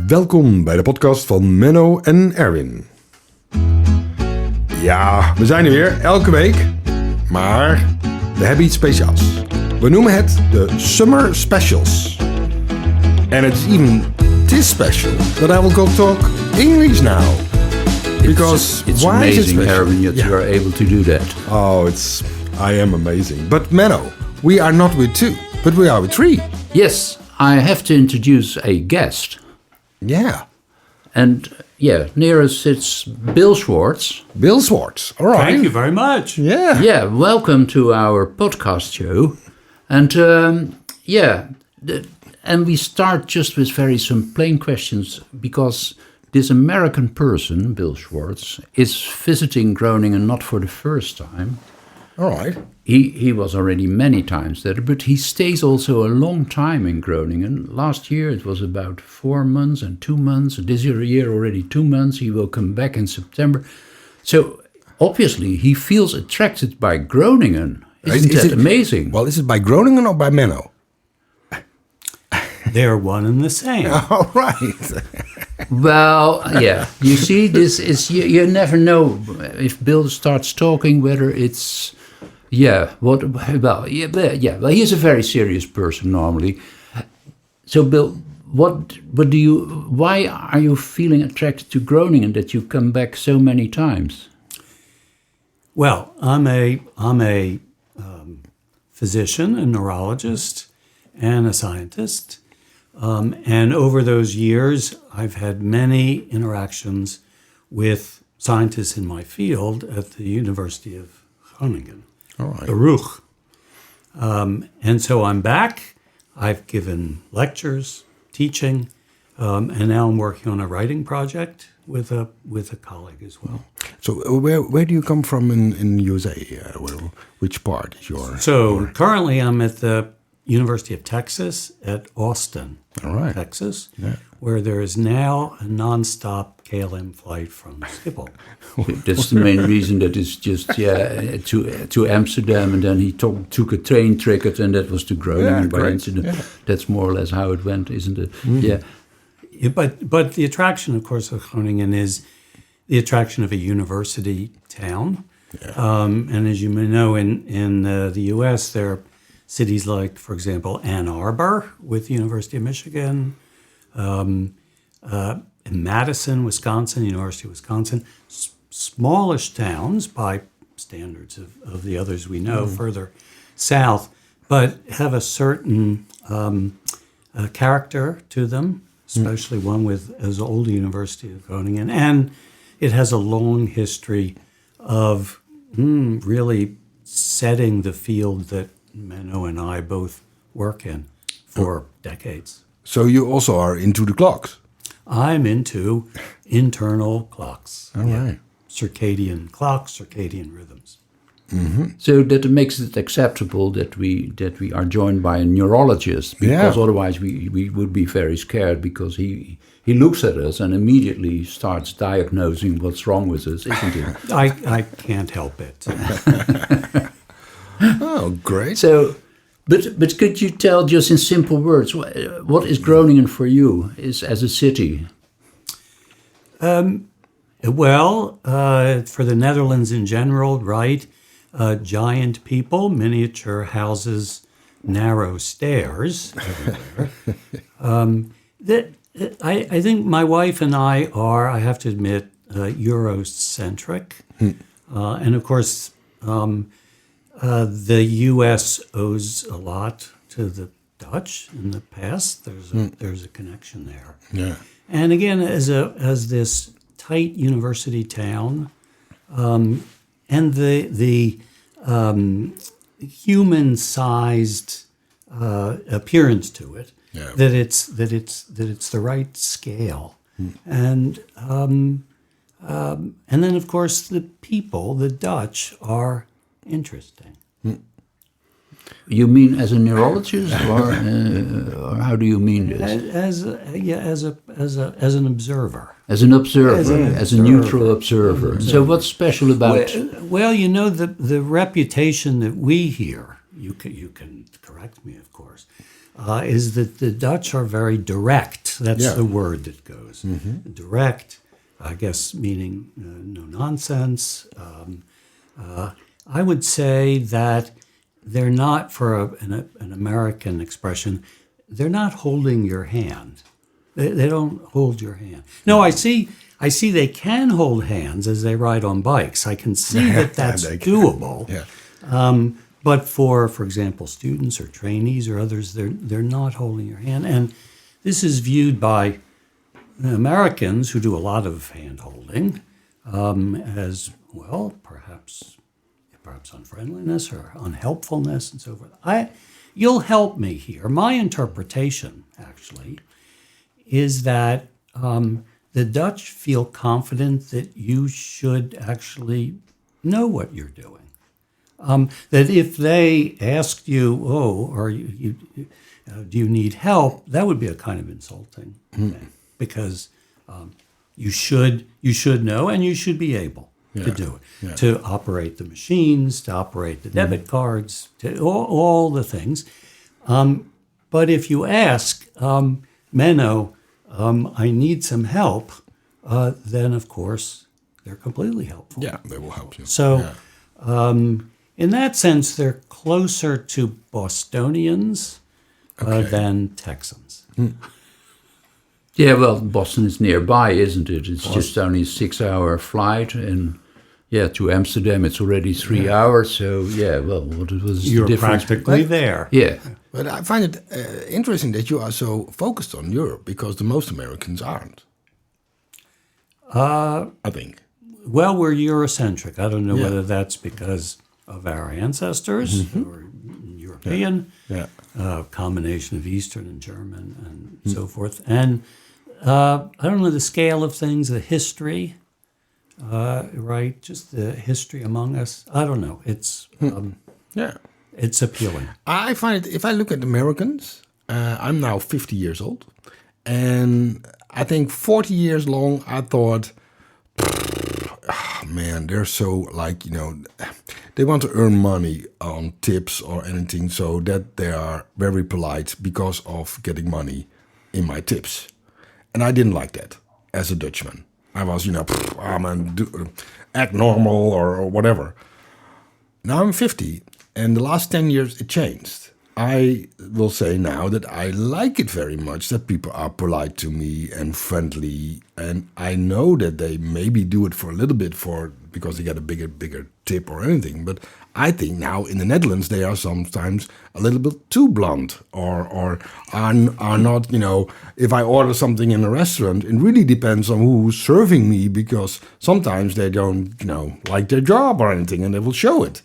Welkom bij de podcast van Menno en Erwin. Ja, we zijn er weer, elke week. Maar we hebben iets speciaals. We noemen het de Summer Specials. And it's even this special that I will go talk English now. Because it's why amazing, is it special? Erwin, that you are able to do that. Oh, I am amazing. But Menno, we are not with two, but we are with three. Yes, I have to introduce a guest. Yeah. And near us sits Bill Schwartz. Bill Schwartz. All right. Thank you very much. Yeah. Yeah, welcome to our podcast show. And and we start just with some plain questions because this American person, Bill Schwartz, is visiting Groningen not for the first time. All right. He was already many times there, but he stays also a long time in Groningen. Last year it was about 4 months and 2 months. This year already 2 months. He will come back in September. So obviously he feels attracted by Groningen. Isn't that amazing? Well, is it by Groningen or by Menno? They're one and the same. All right. Well, yeah. You see, this is you never know if Bill starts talking whether it's Well, he's a very serious person normally. So, Bill, why are you feeling attracted to Groningen that you come back so many times? Well, I'm a physician, a neurologist, and a scientist. And over those years, I've had many interactions with scientists in my field at the University of Groningen. All right. The RUG. And so I'm back. I've given lectures, teaching, and now I'm working on a writing project with a colleague as well. So where do you come from in USA? Which part is your? So currently I'm at the University of Texas at Austin, All right. Texas, where there is now a nonstop KLM flight from Schiphol. That's the main reason that it's just to Amsterdam, and then he took a train ticket, and that was to Groningen by incident. Yeah. That's more or less how it went, isn't it? Mm-hmm. Yeah. But the attraction, of course, of Groningen is the attraction of a university town. Yeah. And as you may know, in the U.S., there are cities like, for example, Ann Arbor with the University of Michigan, in Madison, Wisconsin, University of Wisconsin, smallish towns by standards of the others we know further south, but have a certain character to them, especially one with as old a University of Groningen. And it has a long history of really setting the field that Menno and I both work in for decades. So you also are into the clocks? I'm into internal clocks. All right. Circadian clocks, circadian rhythms. Mm-hmm. So that makes it acceptable that we are joined by a neurologist, because otherwise we would be very scared, because he looks at us and immediately starts diagnosing what's wrong with us, isn't he? I can't help it. Oh, great. So, but could you tell just in simple words, what is Groningen for you as a city? Well, for the Netherlands in general, right? Giant people, miniature houses, narrow stairs everywhere. I think my wife and I are, I have to admit, Eurocentric. And of course, the U.S. owes a lot to the Dutch in the past. There's a connection there. Yeah. And again, as this tight university town, and the human-sized appearance to it, that it's the right scale, and then of course the people, the Dutch, are interesting. You mean as a neurologist, or how do you mean this? As an observer. As an observer, as a neutral observer. So what's special about? Well, you know, the reputation that we hear you can correct me, of course, is that the Dutch are very direct. That's the word that goes. Direct, I guess, meaning no nonsense. I would say that they're not, for an American expression, they're not holding your hand. They don't hold your hand. No, I see they can hold hands as they ride on bikes. I can see that that's doable. Yeah. But for example, students or trainees or others, they're not holding your hand. And this is viewed by Americans who do a lot of hand holding as, well, perhaps unfriendliness or unhelpfulness and so forth. You'll help me here. My interpretation, actually, is that the Dutch feel confident that you should actually know what you're doing. That if they asked you, do you need help, that would be a kind of insulting thing, because you should know and you should be able to do it, to operate the machines, to operate the debit cards, to all the things. But if you ask, Menno, I need some help, then of course they're completely helpful. Yeah, they will help you. So in that sense, they're closer to Bostonians than Texans. Yeah, well, Boston is nearby, isn't it? It's just only a 6-hour flight, and to Amsterdam it's already 3 hours. So what was You're the difference? practically there. Yeah. But I find it interesting that you are so focused on Europe, because the most Americans aren't. I think. Well, we're Eurocentric. I don't know whether that's because of our ancestors or European, combination of Eastern and German and so forth. And I don't know the scale of things, the history, right? Just the history among us. I don't know. It's it's appealing. I find it, if I look at Americans, I'm now 50 years old, and I think 40 years long I thought, man, they're so they want to earn money on tips or anything, so that they are very polite because of getting money in my tips. And I didn't like that as a Dutchman. I was, act normal or whatever. Now I'm 50, and the last 10 years it changed. I will say now that I like it very much that people are polite to me and friendly, and I know that they maybe do it for a little bit because they get a bigger tip or anything. But I think now in the Netherlands they are sometimes a little bit too blunt, or are not. If I order something in a restaurant, it really depends on who's serving me, because sometimes they don't like their job or anything, and they will show it.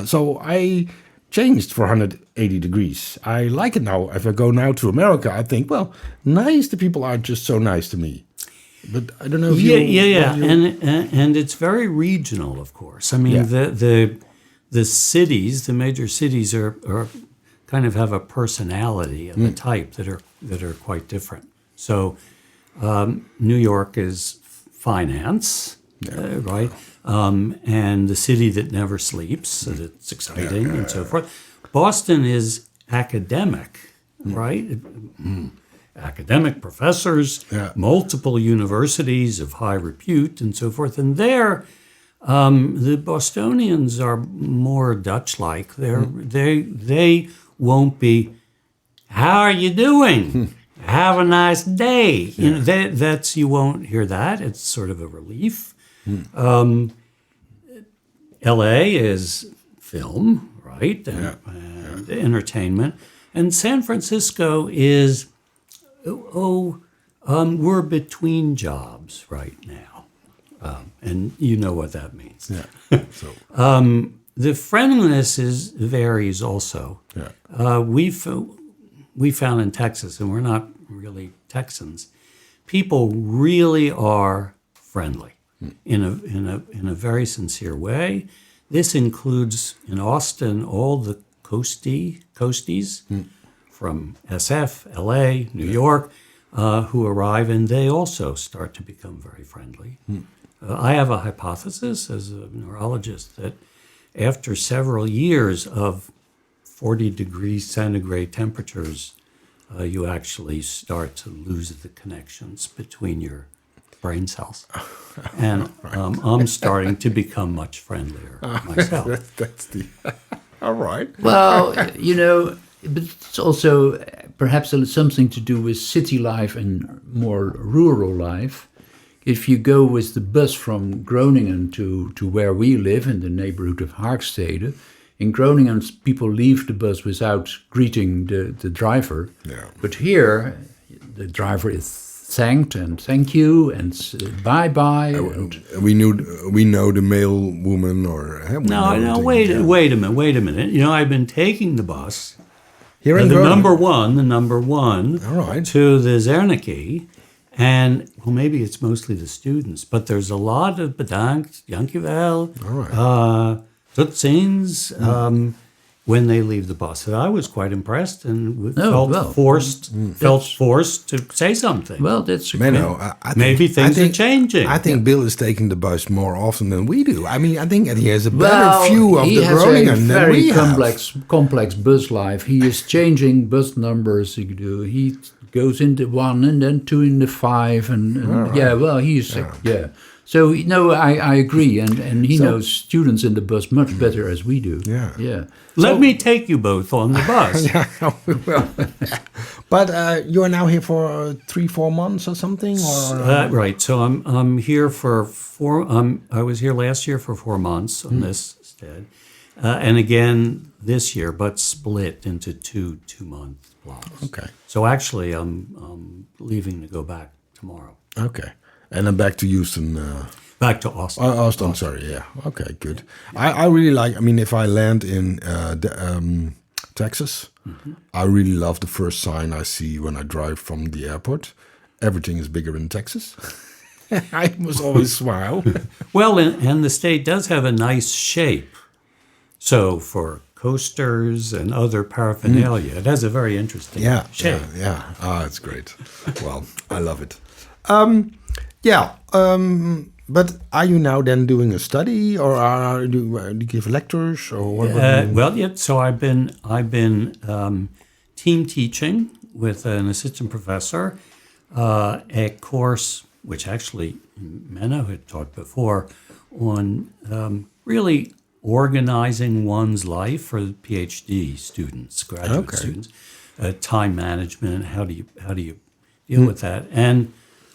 So I changed for 180 degrees. I like it now. If I go now to America, I think, well, nice. The people are just so nice to me. But I don't know if and it's very regional, of course. I mean, the cities, the major cities are kind of have a personality of a type that are quite different. So New York is finance, right? And the city that never sleeps, so it's exciting and so forth. Boston is academic, right? Academic professors, multiple universities of high repute and so forth. And there, the Bostonians are more Dutch-like. They won't be, how are you doing? Have a nice day. You won't hear that. It's sort of a relief. L.A. is film, right? And entertainment. And San Francisco is, we're between jobs right now. And you know what that means. Yeah. So. The friendliness varies also. Yeah. We found in Texas, and we're not really Texans, people really are friendly in a very sincere way. This includes in Austin all the coasties from SF, LA, New York, who arrive, and they also start to become very friendly. I have a hypothesis as a neurologist that after several years of 40 degrees centigrade temperatures, you actually start to lose the connections between your brain cells. And I'm starting to become much friendlier myself. That's the... All right. Well, but it's also perhaps something to do with city life and more rural life. If you go with the bus from Groningen to where we live, in the neighborhood of Haagstede, in Groningen people leave the bus without greeting the driver. Yeah. But here, the driver is thanked and thank you and bye-bye. We know the male woman or... No, wait a minute. I've been taking the bus, Here in the Groningen. number one, All right. to the Zernike, and maybe it's mostly the students, but there's a lot of bedankt, dankjewel, tot ziens, when they leave the bus. And I was quite impressed and felt forced to say something. Well, that's a Menno, I think, Maybe things are changing. I think Bill is taking the bus more often than we do. I mean, I think he has a better view of the Groningen than we have. He has a very complex bus life. He is changing bus numbers. He goes into 1 and then 2 in the 5. So, I agree. And he knows students in the bus much better as we do. Yeah. Let me take you both on the bus. But you are now here for 3-4 months or something? Or? Right. So I'm here for 4. I was here last year for 4 months on this stead, and again this year, but split into 2-month blocks. Okay. So actually, I'm leaving to go back tomorrow. Okay. And then back to Houston. Back to Austin. Austin, sorry, yeah. Okay, good. I really like, if I land in Texas, I really love the first sign I see when I drive from the airport. Everything is bigger in Texas. I must always smile. Well, and the state does have a nice shape. So for coasters and other paraphernalia, it has a very interesting shape. Yeah. It's great. Well, I love it. But are you now then doing a study, or do you give lectures, or what? So I've been team teaching with an assistant professor a course which actually Menno had taught before on really organizing one's life for PhD students, graduate students, time management. How do you deal with that? And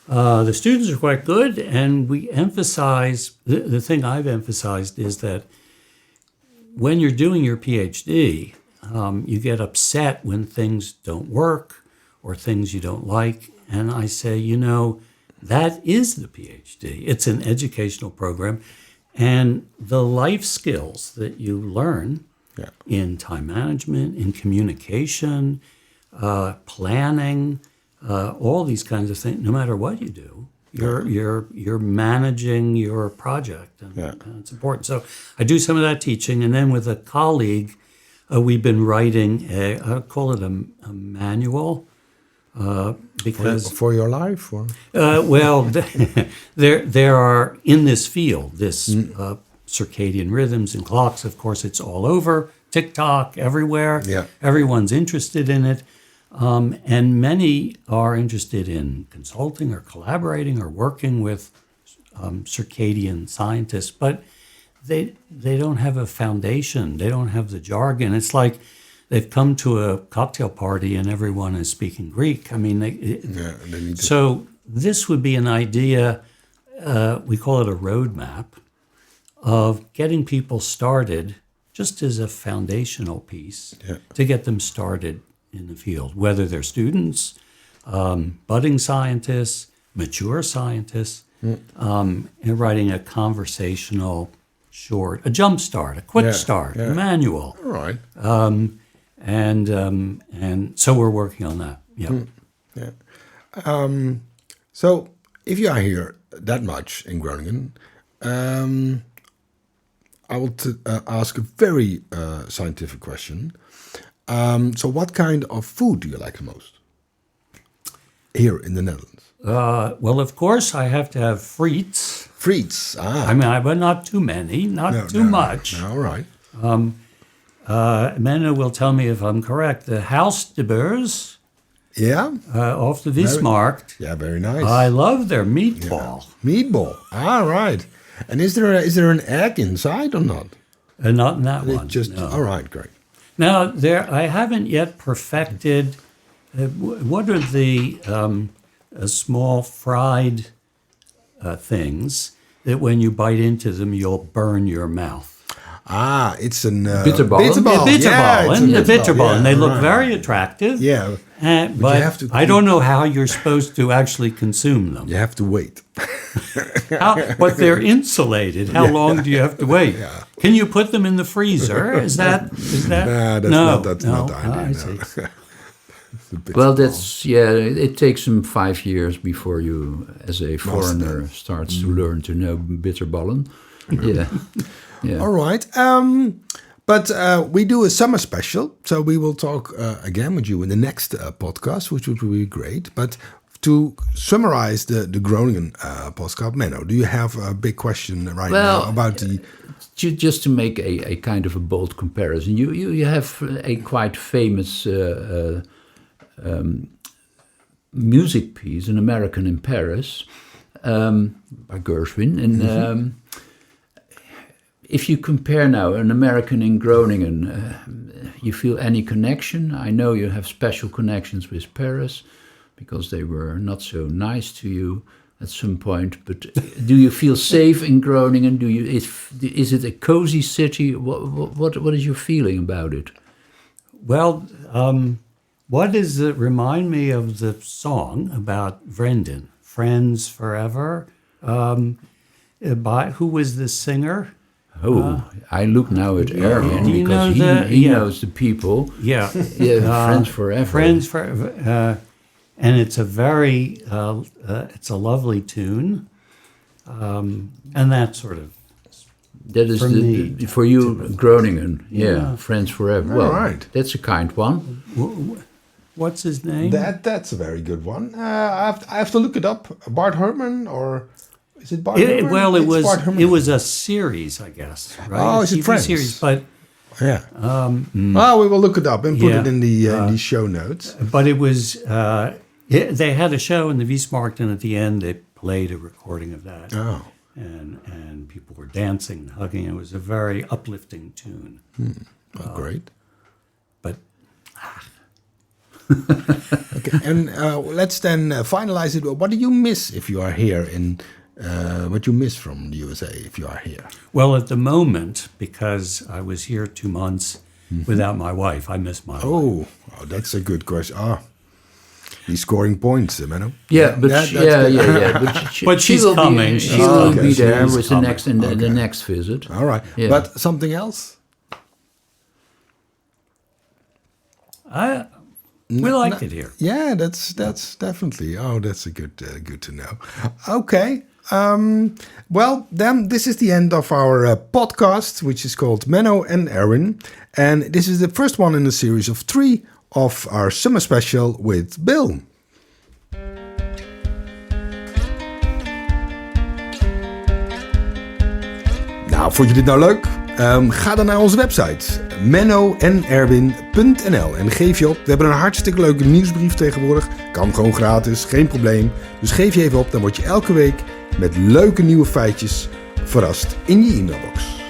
the students are quite good, and we emphasize, the thing I've emphasized is that when you're doing your PhD, you get upset when things don't work or things you don't like. And I say, that is the PhD. It's an educational program. And the life skills that you learn in time management, in communication, planning, all these kinds of things, no matter what you do, you're managing your project, and it's important. So I do some of that teaching, and then with a colleague, we've been writing I call it a manual, because for your life, or there are in this field circadian rhythms and clocks. Of course, it's all over TikTok, everywhere. Yeah. Everyone's interested in it. And many are interested in consulting or collaborating or working with circadian scientists, but they don't have a foundation. They don't have the jargon. It's like they've come to a cocktail party and everyone is speaking Greek. I mean, they need to. So this would be an idea, we call it a roadmap, of getting people started just as a foundational piece to get them started in the field, whether they're students, budding scientists, mature scientists, and writing a conversational a jump start, a quick start, a manual. All right. And so we're working on that. So if you are here that much in Groningen, I will ask a very scientific question. So what kind of food do you like the most here in the Netherlands? Well, of course, I have to have friets. Friets, I mean, but not too many, not too much. All right. Menno will tell me if I'm correct. The Hausdebers Yeah? off the Wismarkt. Yeah, very nice. I love their meatball. Meatball. All right. And is there an egg inside or not? Not in that one. Just no. all right, great. Now, I haven't yet perfected. What are the small fried things that when you bite into them, you'll burn your mouth? Ah, it's an Bitterballen. bitterball. The bitterballen. Yeah, They look right. very attractive. Yeah, But you have to I don't know how you're supposed to actually consume them. you have to wait. But they're insulated. How long do you have to wait? Yeah. Can you put them in the freezer? Is that? Nah, that's not the idea. I no. see. It's a bitterball. Well, it takes them 5 years before you, as a foreigner, starts to learn to know bitterballen. Yeah. Yeah. All right. But we do a summer special, so we will talk again with you in the next podcast, which would be great. But to summarize the Groningen podcast, Menno, do you have a big question right now about the... Just to make a kind of a bold comparison, you have a quite famous music piece, An American in Paris, by Gershwin. And if you compare now An American in Groningen, you feel any connection? I know you have special connections with Paris because they were not so nice to you at some point. But do you feel safe in Groningen? Is it a cozy city? What is your feeling about it? Well, what does it remind me of the song about Vrenden, Friends Forever? Who was the singer? I look now at Erwin do you know because he yeah. knows the people. Yeah. Friends Forever. Friends Forever. And it's a very, it's a lovely tune. And that sort of, That is for you, Groningen. Yeah, Friends Forever. Well, right. That's a kind one. what's his name? That's a very good one. I have to look it up. Bart Herman or... Is it Bart Herman? Well, It's Bart Herman. it was a series, I guess. Right? Oh, A is it TV Friends? series, but Yeah. Well, we will look it up and put Yeah. it in the show notes. But it was, they had a show in the Wismarkt, and at the end they played a recording of that. Oh. And people were dancing and hugging. It was a very uplifting tune. Oh, great. But Okay, and let's then finalize it. What do you miss if you are here in... what you miss from the USA if you are here? well, at the moment, because I was here 2 months without my wife, I miss my wife. Oh, that's a good question. He's scoring points, Menno. Yeah, but that's yeah. good. But she's will coming. She will be there She's with coming. the next visit. All right. Yeah. But something else? We like it here. Yeah, that's definitely. Oh, that's a good to know. Okay. Well, then this is the end of our podcast, which is called Menno and Erwin. And this is the first one in a series of 3 of our summer special with Bill. Nou, vond je dit nou leuk? Ga dan naar onze website mennoenerwin.nl en geef je op. We hebben een hartstikke leuke nieuwsbrief tegenwoordig. Kan gewoon gratis, geen probleem. Dus geef je even op, dan word je elke week met leuke nieuwe feitjes verrast in je e-mailbox.